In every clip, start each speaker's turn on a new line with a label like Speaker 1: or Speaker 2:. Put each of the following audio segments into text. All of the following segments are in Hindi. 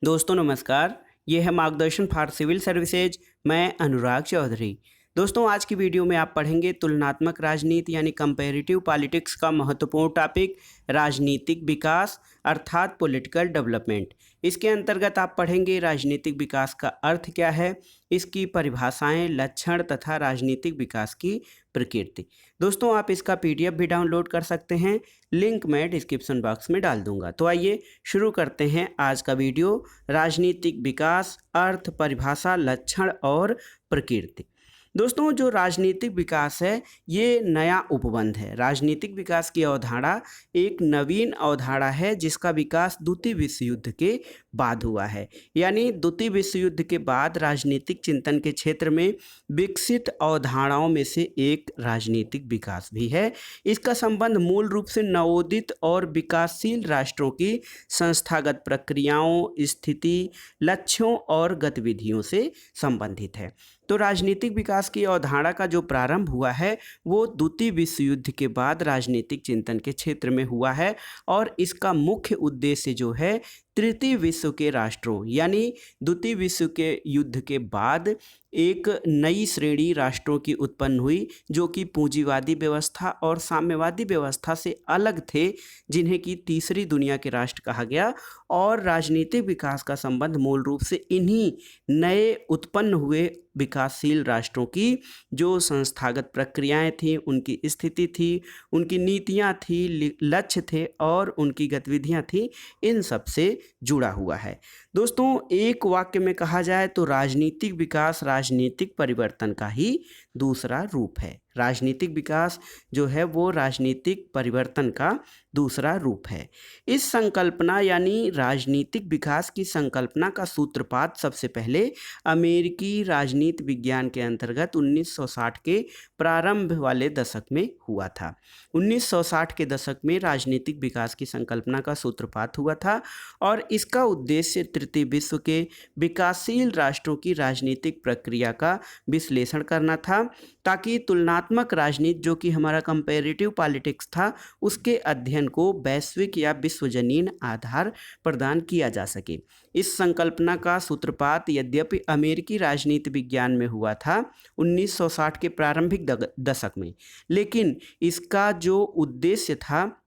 Speaker 1: दोस्तों नमस्कार। ये है मार्गदर्शन फॉर सिविल सर्विसेज। मैं अनुराग चौधरी। दोस्तों आज की वीडियो में आप पढ़ेंगे तुलनात्मक राजनीति यानी कंपैरेटिव पॉलिटिक्स का महत्वपूर्ण टॉपिक राजनीतिक विकास अर्थात पॉलिटिकल डेवलपमेंट। इसके अंतर्गत आप पढ़ेंगे राजनीतिक विकास का अर्थ क्या है, इसकी परिभाषाएं, लक्षण तथा राजनीतिक विकास की प्रकृति। दोस्तों आप इसका PDF भी डाउनलोड कर सकते हैं, लिंक मैं डिस्क्रिप्शन बॉक्स में डाल दूंगा। तो आइए शुरू करते हैं आज का वीडियो। राजनीतिक विकास, अर्थ, परिभाषा, लक्षण और प्रकृति। दोस्तों जो राजनीतिक विकास है ये नया उपबंध है। राजनीतिक विकास की अवधारणा एक नवीन अवधारणा है जिसका विकास द्वितीय विश्व युद्ध के बाद हुआ है। यानी द्वितीय विश्व युद्ध के बाद राजनीतिक चिंतन के क्षेत्र में विकसित अवधारणाओं में से एक राजनीतिक विकास भी है। इसका संबंध मूल रूप से नवोदित और विकासशील राष्ट्रों की संस्थागत प्रक्रियाओं, स्थिति, लक्ष्यों और गतिविधियों से संबंधित है। तो राजनीतिक विकास की अवधारणा का जो प्रारंभ हुआ है वो द्वितीय विश्व युद्ध के बाद राजनीतिक चिंतन के क्षेत्र में हुआ है और इसका मुख्य उद्देश्य जो है तृतीय विश्व के राष्ट्रों यानी द्वितीय विश्व के युद्ध के बाद एक नई श्रेणी राष्ट्रों की उत्पन्न हुई जो कि पूंजीवादी व्यवस्था और साम्यवादी व्यवस्था से अलग थे, जिन्हें कि तीसरी दुनिया के राष्ट्र कहा गया। और राजनीतिक विकास का संबंध मूल रूप से इन्हीं नए उत्पन्न हुए विकासशील राष्ट्रों की जो संस्थागत प्रक्रियाएं थी, उनकी स्थिति थी, उनकी नीतियां थी, लक्ष्य थे और उनकी गतिविधियां थी, इन सब से जुड़ा हुआ है। दोस्तों एक वाक्य में कहा जाए तो राजनीतिक विकास राजनीतिक परिवर्तन का ही दूसरा रूप है। राजनीतिक विकास जो है वो राजनीतिक परिवर्तन का दूसरा रूप है। इस संकल्पना यानी राजनीतिक विकास की संकल्पना का सूत्रपात सबसे पहले अमेरिकी राजनीति विज्ञान के अंतर्गत 1960 के प्रारंभ वाले दशक में हुआ था। 1960 के दशक में राजनीतिक विकास की संकल्पना का सूत्रपात हुआ था और इसका उद्देश्य तृतीय विश्व के विकासशील राष्ट्रों की राजनीतिक प्रक्रिया का विश्लेषण करना था ताकि तुलनात्मक राजनीति जो कि हमारा कंपैरेटिव पॉलिटिक्स था उसके अध्ययन को वैश्विक या विश्वजनीन आधार प्रदान किया जा सके। इस संकल्पना का सूत्रपात यद्यपि अमेरिकी राजनीति विज्ञान में हुआ था 1960 के प्रारंभिक दशक में, लेकिन इसका जो उद्देश्य था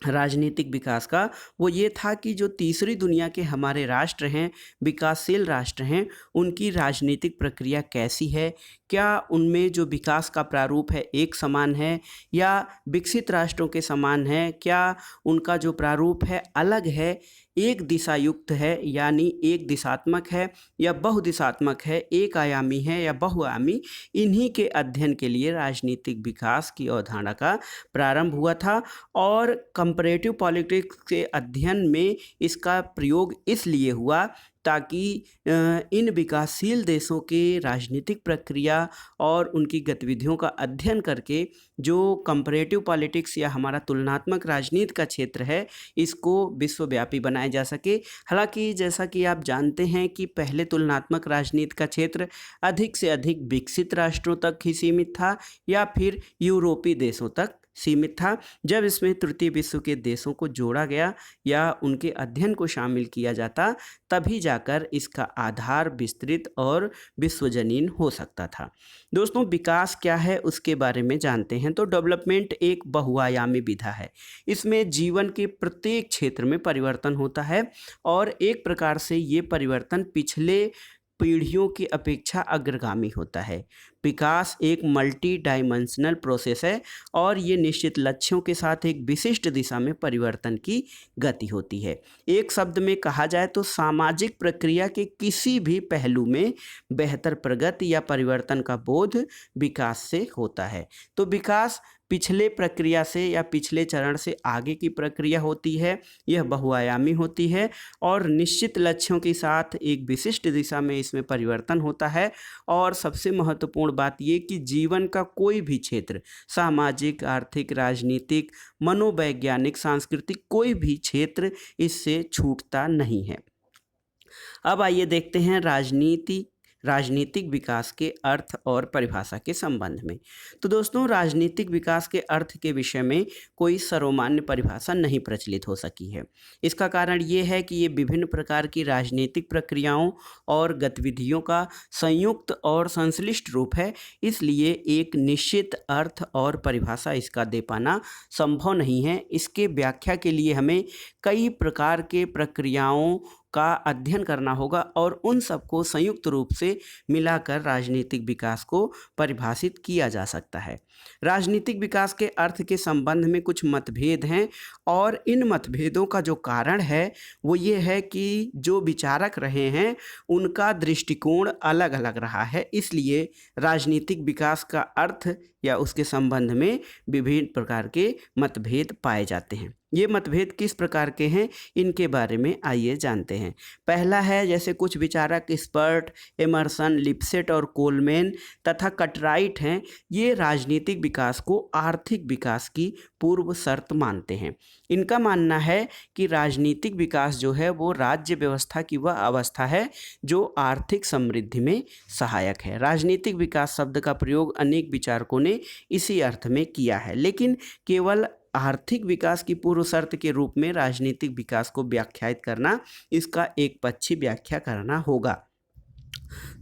Speaker 1: राजनीतिक विकास का वो ये था कि जो तीसरी दुनिया के हमारे राष्ट्र हैं, विकासशील राष्ट्र हैं, उनकी राजनीतिक प्रक्रिया कैसी है, क्या उनमें जो विकास का प्रारूप है एक समान है या विकसित राष्ट्रों के समान है, क्या उनका जो प्रारूप है अलग है, एक दिशा युक्त है यानी एक दिशात्मक है या बहुदिशात्मक है, एक आयामी है या बहुआयामी। इन्हीं के अध्ययन के लिए राजनीतिक विकास की अवधारणा का प्रारंभ हुआ था और कंपैरेटिव पॉलिटिक्स के अध्ययन में इसका प्रयोग इसलिए हुआ ताकि इन विकासशील देशों के राजनीतिक प्रक्रिया और उनकी गतिविधियों का अध्ययन करके जो कंपैरेटिव पॉलिटिक्स या हमारा तुलनात्मक राजनीति का क्षेत्र है इसको विश्वव्यापी बनाया जा सके। हालांकि जैसा कि आप जानते हैं कि पहले तुलनात्मक राजनीति का क्षेत्र अधिक से अधिक विकसित राष्ट्रों तक ही सीमित था या फिर यूरोपीय देशों तक सीमित था। जब इसमें तृतीय विश्व के देशों को जोड़ा गया या उनके अध्ययन को शामिल किया जाता तभी जाकर इसका आधार विस्तृत और विश्वजनीन हो सकता था। दोस्तों विकास क्या है उसके बारे में जानते हैं। तो डेवलपमेंट एक बहुआयामी विधा है। इसमें जीवन के प्रत्येक क्षेत्र में परिवर्तन होता है और एक प्रकार से ये परिवर्तन पिछले पीढ़ियों की अपेक्षा अग्रगामी होता है। विकास एक मल्टी डायमेंशनल प्रोसेस है और ये निश्चित लक्ष्यों के साथ एक विशिष्ट दिशा में परिवर्तन की गति होती है। एक शब्द में कहा जाए तो सामाजिक प्रक्रिया के किसी भी पहलू में बेहतर प्रगति या परिवर्तन का बोध विकास से होता है। तो विकास पिछले प्रक्रिया से या पिछले चरण से आगे की प्रक्रिया होती है, यह बहुआयामी होती है और निश्चित लक्ष्यों के साथ एक विशिष्ट दिशा में इसमें परिवर्तन होता है। और सबसे महत्वपूर्ण बात ये कि जीवन का कोई भी क्षेत्र, सामाजिक, आर्थिक, राजनीतिक, मनोवैज्ञानिक, सांस्कृतिक, कोई भी क्षेत्र इससे छूटता नहीं है। अब आइए देखते हैं राजनीतिक विकास के अर्थ और परिभाषा के संबंध में। तो दोस्तों, राजनीतिक विकास के अर्थ के विषय में कोई सर्वमान्य परिभाषा नहीं प्रचलित हो सकी है। इसका कारण ये है कि ये विभिन्न प्रकार की राजनीतिक प्रक्रियाओं और गतिविधियों का संयुक्त और संश्लिष्ट रूप है, इसलिए एक निश्चित अर्थ और परिभाषा इसका दे पाना संभव नहीं है। इसके व्याख्या के लिए हमें कई प्रकार के प्रक्रियाओं का अध्ययन करना होगा और उन सबको संयुक्त रूप से मिलाकर राजनीतिक विकास को परिभाषित किया जा सकता है। राजनीतिक विकास के अर्थ के संबंध में कुछ मतभेद हैं और इन मतभेदों का जो कारण है वो ये है कि जो विचारक रहे हैं उनका दृष्टिकोण अलग अलग रहा है, इसलिए राजनीतिक विकास का अर्थ या उसके संबंध में विभिन्न प्रकार के मतभेद पाए जाते हैं। ये मतभेद किस प्रकार के हैं, इनके बारे में आइए जानते हैं। पहला है, जैसे कुछ विचारक स्पर्ट, एमर्सन, लिप्सेट और कोलमैन तथा कटराइट हैं, ये राजनीतिक विकास को आर्थिक विकास की पूर्व शर्त मानते हैं। इनका मानना है कि राजनीतिक विकास जो है वो राज्य व्यवस्था की वह अवस्था है जो आर्थिक समृद्धि में सहायक है। राजनीतिक विकास शब्द का प्रयोग अनेक विचारकों ने इसी अर्थ में किया है, लेकिन केवल आर्थिक विकास की पूर्व शर्त के रूप में राजनीतिक विकास को व्याख्यायित करना, इसका एक पक्षी व्याख्या करना होगा।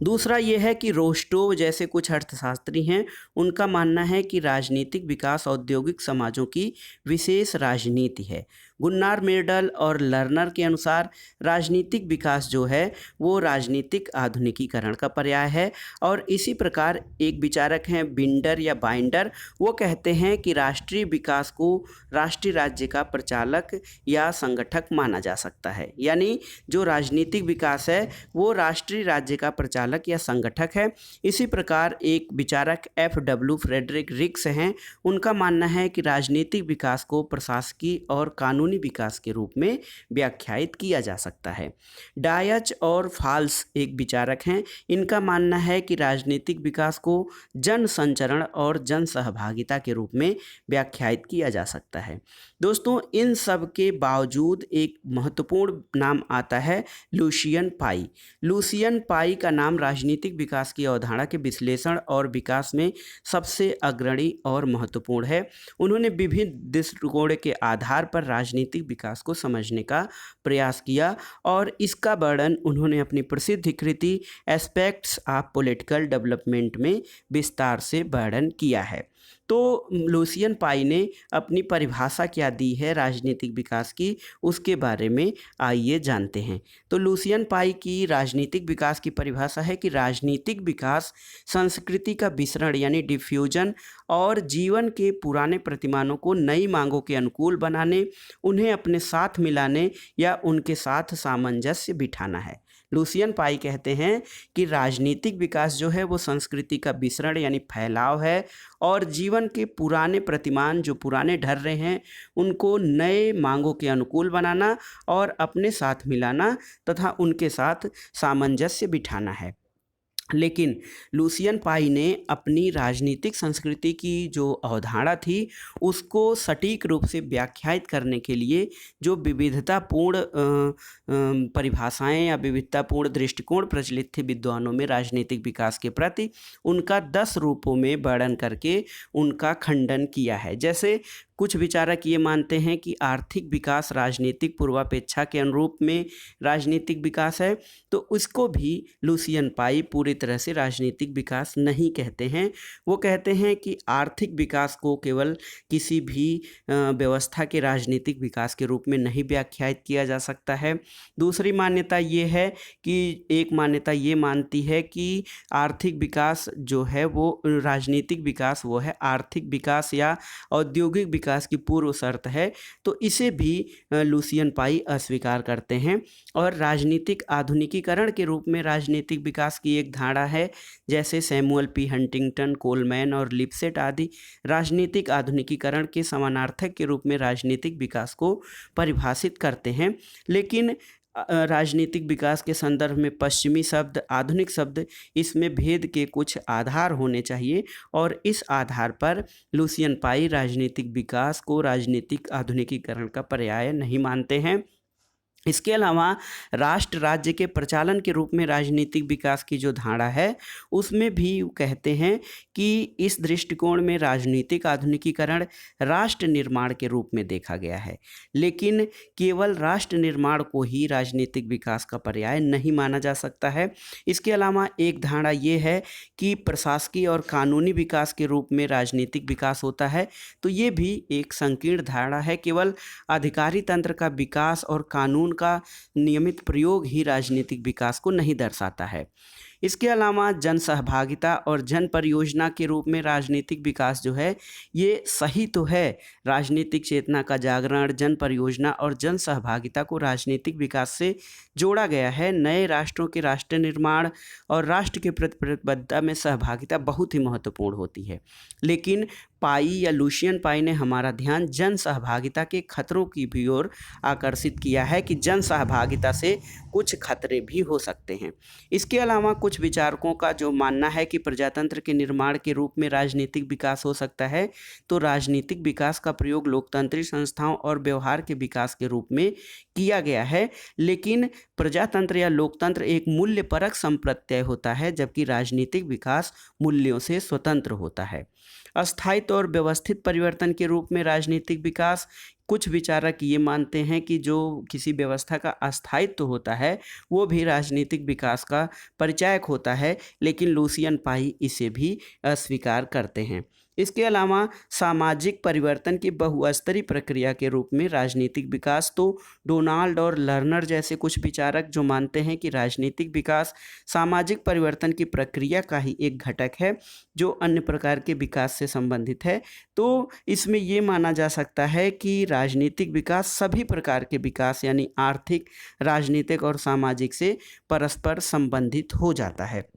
Speaker 1: दूसरा ये है कि रोस्टोव जैसे कुछ अर्थशास्त्री हैं, उनका मानना है कि राजनीतिक विकास औद्योगिक समाजों की विशेष राजनीति है। गुन्नार मेर्डल और लर्नर के अनुसार राजनीतिक विकास जो है वो राजनीतिक आधुनिकीकरण का पर्याय है। और इसी प्रकार एक विचारक हैं बिंडर या बाइंडर, वो कहते हैं कि राष्ट्रीय विकास को राष्ट्रीय राज्य का प्रचालक या संगठक माना जा सकता है, यानी जो राजनीतिक विकास है वो राष्ट्रीय राज्य का प्रचालक या संगठक है। इसी प्रकार एक विचारक F.W. फ्रेडरिक रिक्स हैं, उनका मानना है कि राजनीतिक विकास को प्रशासकीय और कानूनी विकास के रूप में व्याख्यायित किया जा सकता है। डायच और फाल्स एक विचारक हैं, इनका मानना है कि राजनीतिक विकास को जन संचरण और जन सहभागिता के रूप में व्याख्यायित किया जा सकता है। दोस्तों, इन सब के बावजूद एक महत्वपूर्ण नाम आता है लुशियन पाई। लुशियन पाई का नाम राजनीतिक विकास की अवधारणा के विश्लेषण और विकास में सबसे अग्रणी और महत्वपूर्ण है। उन्होंने विभिन्न दृष्टिकोण के आधार पर राजनीतिक विकास को समझने का प्रयास किया और इसका वर्णन उन्होंने अपनी प्रसिद्ध कृति एस्पेक्ट्स ऑफ पॉलिटिकल डेवलपमेंट में विस्तार से वर्णन किया है। तो लुशियन पाई ने अपनी परिभाषा क्या दी है राजनीतिक विकास की, उसके बारे में आइए जानते हैं। तो लुशियन पाई की राजनीतिक विकास की परिभाषा है कि राजनीतिक विकास संस्कृति का विसरण यानी डिफ्यूजन और जीवन के पुराने प्रतिमानों को नई मांगों के अनुकूल बनाने, उन्हें अपने साथ मिलाने या उनके साथ सामंजस्य बिठाना है। लुशियन पाई कहते हैं कि राजनीतिक विकास जो है वो संस्कृति का विसरण यानी फैलाव है और जीवन के पुराने प्रतिमान जो पुराने ढर रहे हैं उनको नए मांगों के अनुकूल बनाना और अपने साथ मिलाना तथा उनके साथ सामंजस्य बिठाना है। लेकिन लुशियन पाई ने अपनी राजनीतिक संस्कृति की जो अवधारणा थी उसको सटीक रूप से व्याख्यायित करने के लिए जो विविधतापूर्ण परिभाषाएं या विविधतापूर्ण दृष्टिकोण प्रचलित थे विद्वानों में राजनीतिक विकास के प्रति, उनका 10 रूपों में वर्णन करके उनका खंडन किया है। जैसे कुछ विचारक ये मानते हैं कि आर्थिक विकास राजनीतिक पूर्वापेक्षा के अनुरूप में राजनीतिक विकास है, तो उसको भी लुशियन पाई पूरी तरह से राजनीतिक विकास नहीं कहते हैं। वो कहते हैं कि आर्थिक विकास को केवल किसी भी व्यवस्था के राजनीतिक विकास के रूप में नहीं व्याख्यायित किया जा सकता है। दूसरी मान्यता ये है कि एक मान्यता ये मानती है कि आर्थिक विकास जो है वो राजनीतिक विकास वो है आर्थिक विकास या औद्योगिक विकास की पूर्व शर्त है, तो इसे भी लुशियन पाई अस्वीकार करते हैं। और राजनीतिक आधुनिकीकरण के रूप में राजनीतिक विकास की एक धारणा है, जैसे सैमुअल पी हंटिंगटन, कोलमैन और लिप्सेट आदि राजनीतिक आधुनिकीकरण के समानार्थक के रूप में राजनीतिक विकास को परिभाषित करते हैं। लेकिन राजनीतिक विकास के संदर्भ में पश्चिमी शब्द, आधुनिक शब्द, इसमें भेद के कुछ आधार होने चाहिए और इस आधार पर लुशियन पाई राजनीतिक विकास को राजनीतिक आधुनिकीकरण का पर्याय नहीं मानते हैं। इसके अलावा राष्ट्र राज्य के प्रचालन के रूप में राजनीतिक विकास की जो धारणा है उसमें भी वो कहते हैं कि इस दृष्टिकोण में राजनीतिक आधुनिकीकरण राष्ट्र निर्माण के रूप में देखा गया है, लेकिन केवल राष्ट्र निर्माण को ही राजनीतिक विकास का पर्याय नहीं माना जा सकता है। इसके अलावा एक धारणा ये है कि प्रशासकीय और कानूनी विकास के रूप में राजनीतिक विकास होता है, तो ये भी एक संकीर्ण धारणा है। केवल अधिकारी तंत्र का विकास और कानून का नियमित प्रयोग ही राजनीतिक विकास को नहीं दर्शाता है। इसके अलावा जन सहभागिता और जन परियोजना के रूप में राजनीतिक विकास जो है ये सही तो है। राजनीतिक चेतना का जागरण, जन परियोजना और जन सहभागिता को राजनीतिक विकास से जोड़ा गया है। नए राष्ट्रों के राष्ट्र निर्माण और राष्ट्र के प्रति प्रतिबद्धता में सहभागिता बहुत ही महत्वपूर्ण होती है, लेकिन पाई या लुशियन पाई ने हमारा ध्यान जन सहभागिता के खतरों की भी ओर आकर्षित किया है कि जन सहभागिता से कुछ खतरे भी हो सकते हैं। इसके अलावा कुछ विचारकों का जो मानना है कि प्रजातंत्र के निर्माण के रूप में राजनीतिक विकास हो सकता है, तो राजनीतिक विकास का प्रयोग लोकतांत्रिक संस्थाओं और व्यवहार के विकास के रूप में किया गया है, लेकिन प्रजातंत्र या लोकतंत्र एक मूल्यपरक संप्रत्यय होता है, जबकि राजनीतिक विकास मूल्यों से स्वतंत्र होता है। अस्थायित्व और व्यवस्थित परिवर्तन के रूप में राजनीतिक विकास, कुछ विचारक ये मानते हैं कि जो किसी व्यवस्था का अस्थायित्व होता है वो भी राजनीतिक विकास का परिचायक होता है, लेकिन लुशियन पाई इसे भी अस्वीकार करते हैं। इसके अलावा सामाजिक परिवर्तन की बहुस्तरीय प्रक्रिया के रूप में राजनीतिक विकास, तो डोनाल्ड और लर्नर जैसे कुछ विचारक जो मानते हैं कि राजनीतिक विकास सामाजिक परिवर्तन की प्रक्रिया का ही एक घटक है जो अन्य प्रकार के विकास से संबंधित है। तो इसमें ये माना जा सकता है कि राजनीतिक विकास सभी प्रकार के विकास यानी आर्थिक, राजनीतिक और सामाजिक से परस्पर संबंधित हो जाता है।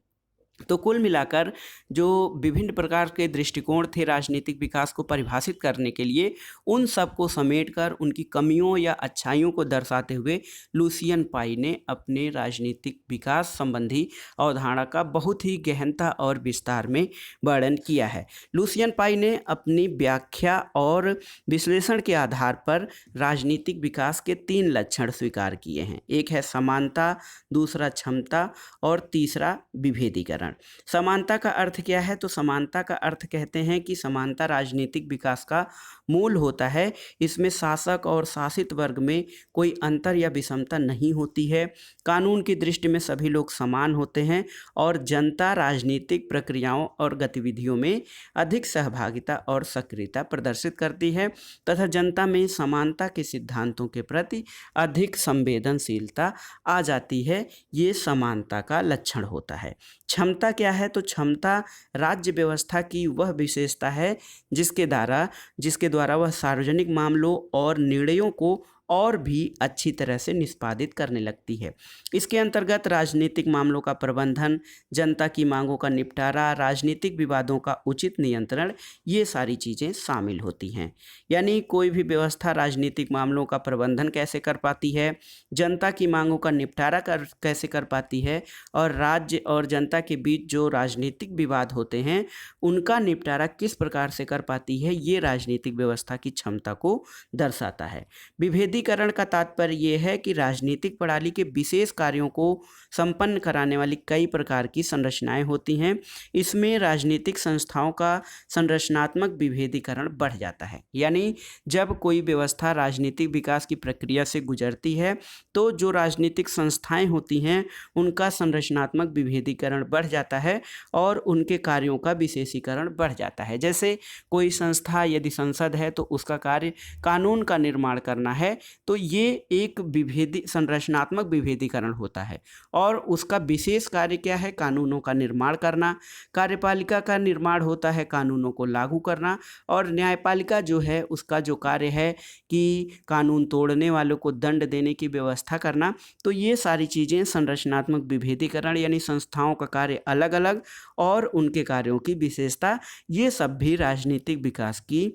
Speaker 1: तो कुल मिलाकर जो विभिन्न प्रकार के दृष्टिकोण थे राजनीतिक विकास को परिभाषित करने के लिए, उन सब को समेटकर उनकी कमियों या अच्छाइयों को दर्शाते हुए लुशियन पाई ने अपने राजनीतिक विकास संबंधी अवधारणा का बहुत ही गहनता और विस्तार में वर्णन किया है। लुशियन पाई ने अपनी व्याख्या और विश्लेषण के आधार पर राजनीतिक विकास के 3 लक्षण स्वीकार किए हैं। एक है समानता, दूसरा क्षमता और तीसरा विभेदीकरण। समानता का अर्थ क्या है? तो समानता का अर्थ कहते हैं कि समानता राजनीतिक विकास का मूल होता है। इसमें शासक और शासित वर्ग में कोई अंतर या विषमता नहीं होती है। कानून की दृष्टि में सभी लोग समान होते हैं और जनता राजनीतिक प्रक्रियाओं और गतिविधियों में अधिक सहभागिता और सक्रियता प्रदर्शित करती है तथा जनता में समानता के सिद्धांतों के प्रति अधिक संवेदनशीलता आ जाती है। ये समानता का लक्षण होता है। क्षमता क्या है? तो क्षमता राज्य व्यवस्था की वह विशेषता है जिसके द्वारा वह सार्वजनिक मामलों और निर्णयों को और भी अच्छी तरह से निष्पादित करने लगती है। इसके अंतर्गत राजनीतिक मामलों का प्रबंधन, जनता की मांगों का निपटारा, राजनीतिक विवादों का उचित नियंत्रण, ये सारी चीज़ें शामिल होती हैं। यानी कोई भी व्यवस्था राजनीतिक मामलों का प्रबंधन कैसे कर पाती है, जनता की मांगों का निपटारा कैसे कर पाती है और राज्य और जनता के बीच जो राजनीतिक विवाद होते हैं उनका निपटारा किस प्रकार से कर पाती है, ये राजनीतिक व्यवस्था की क्षमता को दर्शाता है। विभेदीकरण का तात्पर्य यह है कि राजनीतिक प्रणाली के विशेष कार्यों को संपन्न कराने वाली कई प्रकार की संरचनाएं होती हैं। इसमें राजनीतिक संस्थाओं का संरचनात्मक विभेदीकरण बढ़ जाता है। यानी जब कोई व्यवस्था राजनीतिक विकास की प्रक्रिया से गुजरती है तो जो राजनीतिक संस्थाएं होती हैं उनका संरचनात्मक विभेदीकरण बढ़ जाता है और उनके कार्यों का विशेषीकरण बढ़ जाता है। जैसे कोई संस्था यदि संसद है तो उसका कार्य कानून का निर्माण करना है, तो ये एक संरचनात्मक विभेदीकरण होता है और उसका विशेष कार्य क्या है? कानूनों का निर्माण करना। कार्यपालिका का निर्माण होता है कानूनों को लागू करना और न्यायपालिका जो है उसका जो कार्य है कि कानून तोड़ने वालों को दंड देने की व्यवस्था करना। तो ये सारी चीज़ें संरचनात्मक विभेदीकरण यानी संस्थाओं का कार्य अलग अलग और उनके कार्यों की विशेषता, ये सब भी राजनीतिक विकास की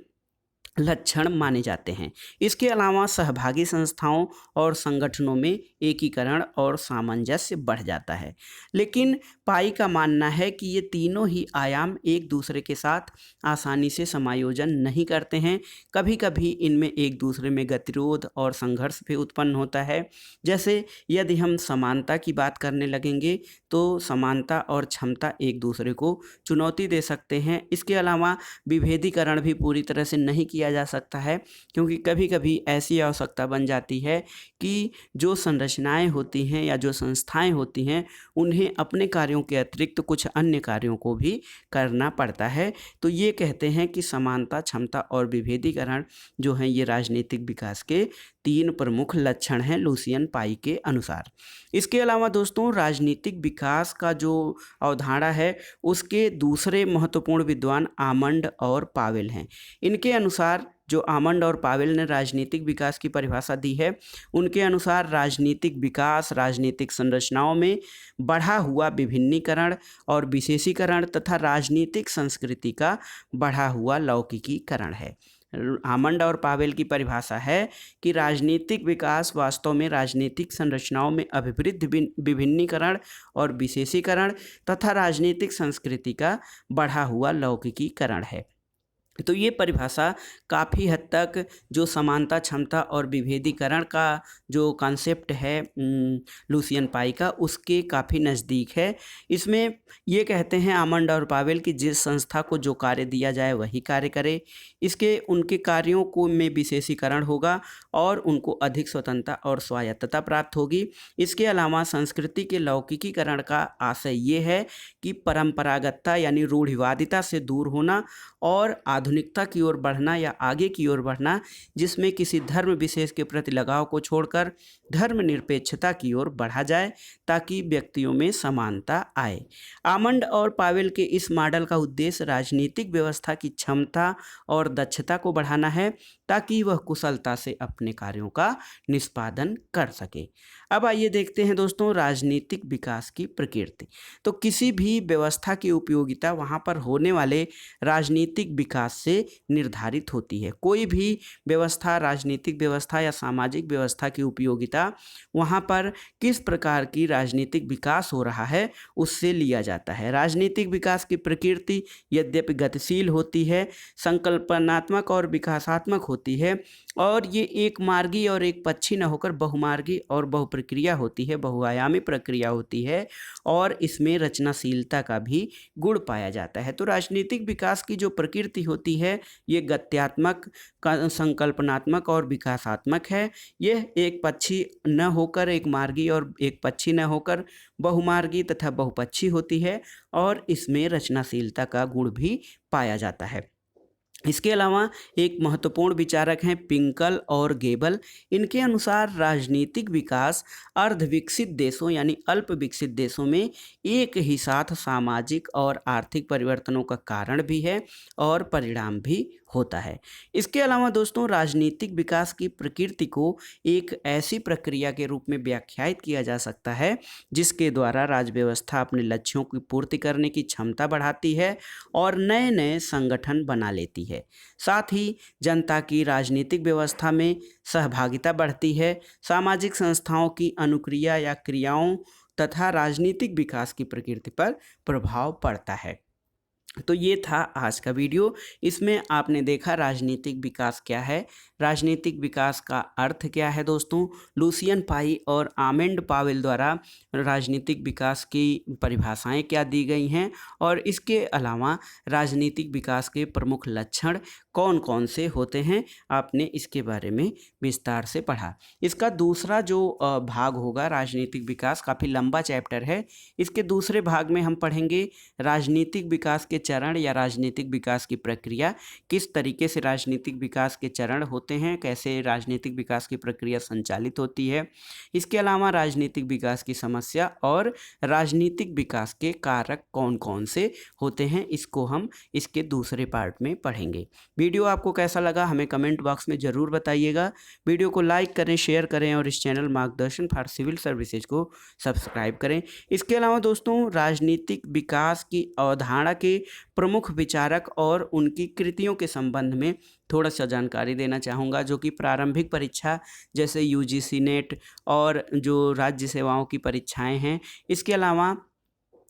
Speaker 1: लक्षण माने जाते हैं। इसके अलावा सहभागी संस्थाओं और संगठनों में एकीकरण और सामंजस्य बढ़ जाता है। लेकिन पाई का मानना है कि ये तीनों ही आयाम एक दूसरे के साथ आसानी से समायोजन नहीं करते हैं। कभी कभी इनमें एक दूसरे में गतिरोध और संघर्ष भी उत्पन्न होता है। जैसे यदि हम समानता की बात करने लगेंगे तो समानता और क्षमता एक दूसरे को चुनौती दे सकते हैं। इसके अलावा विभेदीकरण भी पूरी तरह से नहीं किया जा सकता है, क्योंकि कभी कभी ऐसी आवश्यकता बन जाती है कि जो संरचनाएं होती हैं या जो संस्थाएं होती हैं उन्हें अपने कार्यों के अतिरिक्त कुछ अन्य कार्यों को भी करना पड़ता है। तो ये कहते हैं कि समानता, क्षमता और विभेदीकरण जो हैं ये राजनीतिक विकास के 3 प्रमुख लक्षण हैं लुसियन पाई के अनुसार। इसके अलावा दोस्तों राजनीतिक विकास का जो अवधारणा है उसके दूसरे महत्वपूर्ण विद्वान आमंड और पावेल हैं। इनके अनुसार जो आमंड और पावेल ने राजनीतिक विकास की परिभाषा दी है, उनके अनुसार राजनीतिक विकास राजनीतिक संरचनाओं में बढ़ा हुआ विभिन्नीकरण और विशेषीकरण तथा राजनीतिक संस्कृति का बढ़ा हुआ लौकिकीकरण है। आमंड और पावेल की परिभाषा है कि राजनीतिक विकास वास्तव में राजनीतिक संरचनाओं में अभिवृद्धि, विभिन्नीकरण और विशेषीकरण तथा राजनीतिक संस्कृति का बढ़ा हुआ लौकिकीकरण है। तो ये परिभाषा काफ़ी हद तक जो समानता, क्षमता और विभेदीकरण का जो कॉन्सेप्ट है लुसियन पाई का, उसके काफ़ी नज़दीक है। इसमें ये कहते हैं आमंड और पावेल कि जिस संस्था को जो कार्य दिया जाए वही कार्य करे, इसके उनके कार्यों को में विशेषीकरण होगा और उनको अधिक स्वतंत्रता और स्वायत्तता प्राप्त होगी। इसके अलावा संस्कृति के लौकिकीकरण का आशय ये है कि परंपरागतता यानी रूढ़िवादिता से दूर होना और आधुनिकता की ओर बढ़ना या आगे की ओर बढ़ना, जिसमें किसी धर्म विशेष के प्रति लगाव को छोड़कर धर्मनिरपेक्षता की ओर बढ़ा जाए ताकि व्यक्तियों में समानता आए। आमंड और पावेल के इस मॉडल का उद्देश्य राजनीतिक व्यवस्था की क्षमता और दक्षता को बढ़ाना है ताकि वह कुशलता से अपने कार्यों का निष्पादन कर सके। अब आइए देखते हैं दोस्तों राजनीतिक विकास की प्रकृति। तो किसी भी व्यवस्था की उपयोगिता वहाँ पर होने वाले राजनीतिक विकास से निर्धारित होती है। कोई भी व्यवस्था, राजनीतिक व्यवस्था या सामाजिक व्यवस्था की उपयोगिता वहाँ पर किस प्रकार की राजनीतिक विकास हो रहा है उससे लिया जाता है। राजनीतिक विकास की प्रकृति यद्यपि गतिशील होती है, संकल्पनात्मक और विकासात्मक होती है और ये एक मार्गी और एक पक्षी न होकर बहुमार्गी और बहुप्रक्रिया होती है, बहुआयामी प्रक्रिया होती है और इसमें रचनाशीलता का भी गुण पाया जाता है। तो राजनीतिक विकास की जो प्रकृति होती है ये गत्यात्मक, संकल्पनात्मक और विकासात्मक है। यह एक पक्षी न होकर एक मार्गी और एक पक्षी न होकर बहुमार्गी तथा बहुपक्षी होती है और इसमें रचनाशीलता का गुण भी पाया जाता है। इसके अलावा एक महत्वपूर्ण विचारक हैं पिंकल और गेबल। इनके अनुसार राजनीतिक विकास अर्धविकसित देशों यानी अल्प विकसित देशों में एक ही साथ सामाजिक और आर्थिक परिवर्तनों का कारण भी है और परिणाम भी होता है। इसके अलावा दोस्तों राजनीतिक विकास की प्रकृति को एक ऐसी प्रक्रिया के रूप में व्याख्यायित किया जा सकता है जिसके द्वारा राज्य व्यवस्था अपने लक्ष्यों की पूर्ति करने की क्षमता बढ़ाती है और नए नए संगठन बना लेती है। साथ ही जनता की राजनीतिक व्यवस्था में सहभागिता बढ़ती है, सामाजिक संस्थाओं की अनुक्रिया या क्रियाओं तथा राजनीतिक विकास की प्रकृति पर प्रभाव पड़ता है। तो ये था आज का वीडियो। इसमें आपने देखा राजनीतिक विकास क्या है, राजनीतिक विकास का अर्थ क्या है दोस्तों, लुसियन पाई और आमंड पावेल द्वारा राजनीतिक विकास की परिभाषाएं क्या दी गई हैं और इसके अलावा राजनीतिक विकास के प्रमुख लक्षण कौन कौन से होते हैं, आपने इसके बारे में विस्तार से पढ़ा। इसका दूसरा जो भाग होगा राजनीतिक विकास, काफ़ी लंबा चैप्टर है। इसके दूसरे भाग में हम पढ़ेंगे राजनीतिक विकास के चरण या राजनीतिक विकास की प्रक्रिया, किस तरीके से राजनीतिक विकास के चरण होते हैं, कैसे राजनीतिक विकास की प्रक्रिया संचालित होती है। इसके अलावा राजनीतिक विकास की समस्या और राजनीतिक विकास के कारक कौन कौन से होते हैं, इसको हम इसके दूसरे पार्ट में पढ़ेंगे। वीडियो आपको कैसा लगा हमें कमेंट बॉक्स में ज़रूर बताइएगा। वीडियो को लाइक करें, शेयर करें और इस चैनल मार्गदर्शन फॉर सिविल सर्विसेज को सब्सक्राइब करें। इसके अलावा दोस्तों राजनीतिक विकास की अवधारणा के प्रमुख विचारक और उनकी कृतियों के संबंध में थोड़ा सा जानकारी देना चाहूँगा, जो कि प्रारंभिक परीक्षा जैसे यूजीसी नेट और जो राज्य सेवाओं की परीक्षाएं हैं, इसके अलावा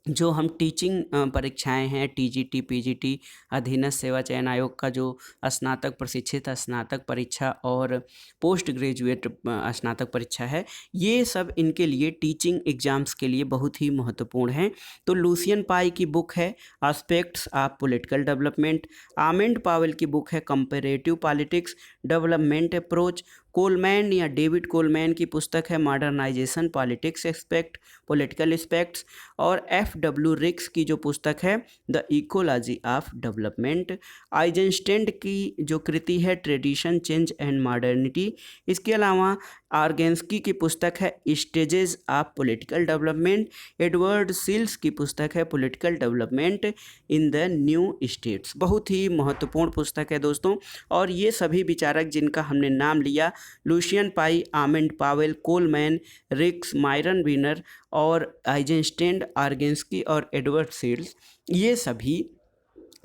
Speaker 1: जो हम टीचिंग परीक्षाएं हैं, टीजीटी, पीजीटी, अधीनस्थ सेवा चयन आयोग का जो स्नातक प्रशिक्षित स्नातक परीक्षा और पोस्ट ग्रेजुएट स्नातक परीक्षा है, ये सब इनके लिए टीचिंग एग्जाम्स के लिए बहुत ही महत्वपूर्ण हैं। तो लूसियन पाई की बुक है aspects of political development, Almond Powell की बुक है comparative politics development approach, Coleman या डेविड कोलमैन की पुस्तक है modernisation politics aspect political aspects, और एफ.डब्ल्यू. रिक्स की जो पुस्तक है the ecology of development, Eisenstadt की जो कृति है ट्रेडिशन चेंज एंड मॉडर्निटी, इसके अलावा आर्गेंस्की की पुस्तक है stages of political development, Edward Shils की पुस्तक है political development in the new states. बहुत ही महत्वपूर्ण पुस्तक है दोस्तों, और ये सभी विचारक जिनका हमने नाम लिया, लूसियन पाई, आर्मंड पावेल, कोलमैन, रिक्स, मायरन वीनर और आइजनस्टाइन, आर्गेंस्की और एडवर्ड सिल्स, ये सभी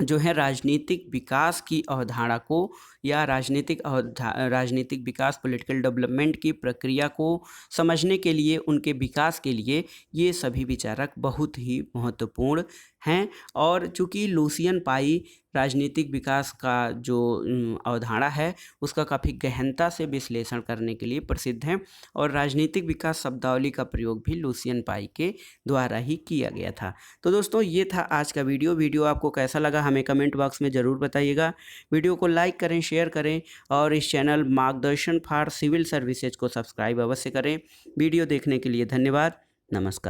Speaker 1: जो है राजनीतिक विकास की अवधारणा को या राजनीतिक विकास पॉलिटिकल डेवलपमेंट की प्रक्रिया को समझने के लिए, उनके विकास के लिए ये सभी विचारक बहुत ही महत्वपूर्ण हैं। और चूँकि लूसियन पाई राजनीतिक विकास का जो अवधारणा है उसका काफ़ी गहनता से विश्लेषण करने के लिए प्रसिद्ध है, और राजनीतिक विकास शब्दावली का प्रयोग भी लूसियन पाई के द्वारा ही किया गया था। तो दोस्तों ये था आज का वीडियो आपको कैसा लगा हमें कमेंट बॉक्स में ज़रूर बताइएगा। वीडियो को लाइक करें, शेयर करें, और इस चैनल मार्गदर्शन फॉर सिविल सर्विसेज को सब्सक्राइब अवश्य करें। वीडियो देखने के लिए धन्यवाद। नमस्कार।